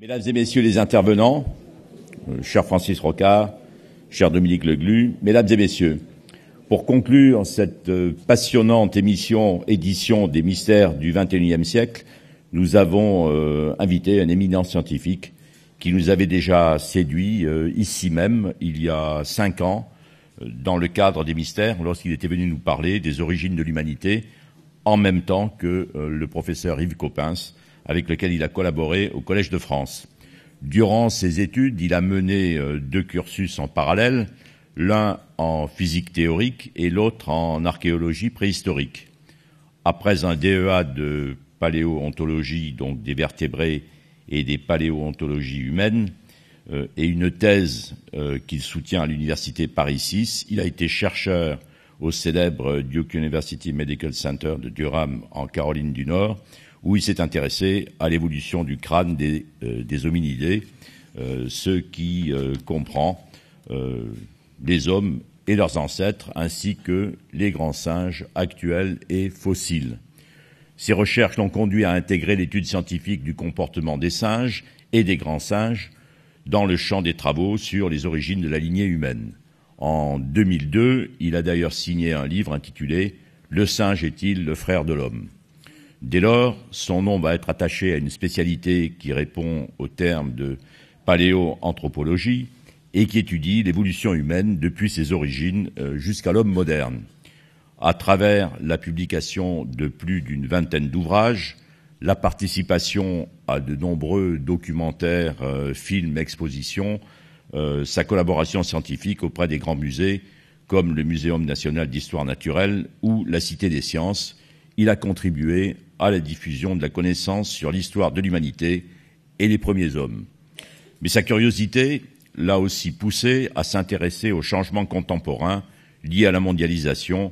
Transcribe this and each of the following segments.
Mesdames et messieurs les intervenants, cher Francis Rocard, cher Dominique Leglu, mesdames et messieurs, pour conclure cette passionnante édition des mystères du XXIe siècle, nous avons invité un éminent scientifique qui nous avait déjà séduit ici même, il y a 5 ans, dans le cadre des mystères, lorsqu'il était venu nous parler des origines de l'humanité, en même temps que le professeur Yves Coppens, avec lequel il a collaboré au Collège de France. Durant ses études, il a mené 2 cursus en parallèle, l'un en physique théorique et l'autre en archéologie préhistorique. Après un DEA de paléontologie, donc des vertébrés et des paléontologies humaines, et une thèse qu'il soutient à l'université Paris 6, il a été chercheur au célèbre Duke University Medical Center de Durham en Caroline du Nord, où il s'est intéressé à l'évolution du crâne des hominidés, ce qui comprend les hommes et leurs ancêtres, ainsi que les grands singes actuels et fossiles. Ces recherches l'ont conduit à intégrer l'étude scientifique du comportement des singes et des grands singes dans le champ des travaux sur les origines de la lignée humaine. En 2002, il a d'ailleurs signé un livre intitulé « Le singe est-il le frère de l'homme ?» Dès lors, son nom va être attaché à une spécialité qui répond au terme de paléoanthropologie et qui étudie l'évolution humaine depuis ses origines jusqu'à l'homme moderne. À travers la publication de plus d'une vingtaine d'ouvrages, la participation à de nombreux documentaires, films, expositions, sa collaboration scientifique auprès des grands musées comme le Muséum national d'histoire naturelle ou la Cité des sciences, il a contribué à la diffusion de la connaissance sur l'histoire de l'humanité et les premiers hommes. Mais sa curiosité l'a aussi poussé à s'intéresser aux changements contemporains liés à la mondialisation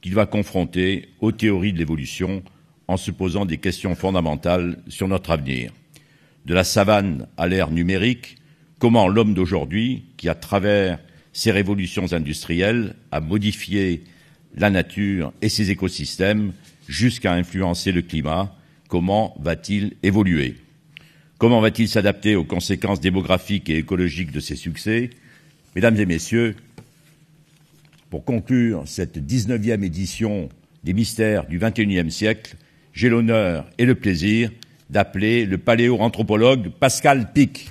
qu'il va confronter aux théories de l'évolution en se posant des questions fondamentales sur notre avenir. De la savane à l'ère numérique, comment l'homme d'aujourd'hui, qui à travers ses révolutions industrielles a modifié la nature et ses écosystèmes jusqu'à influencer le climat, comment va-t-il évoluer? Comment va-t-il s'adapter aux conséquences démographiques et écologiques de ses succès? Mesdames et messieurs, pour conclure cette 19e édition des mystères du XXIe siècle, j'ai l'honneur et le plaisir d'appeler le paléoanthropologue Pascal Pic.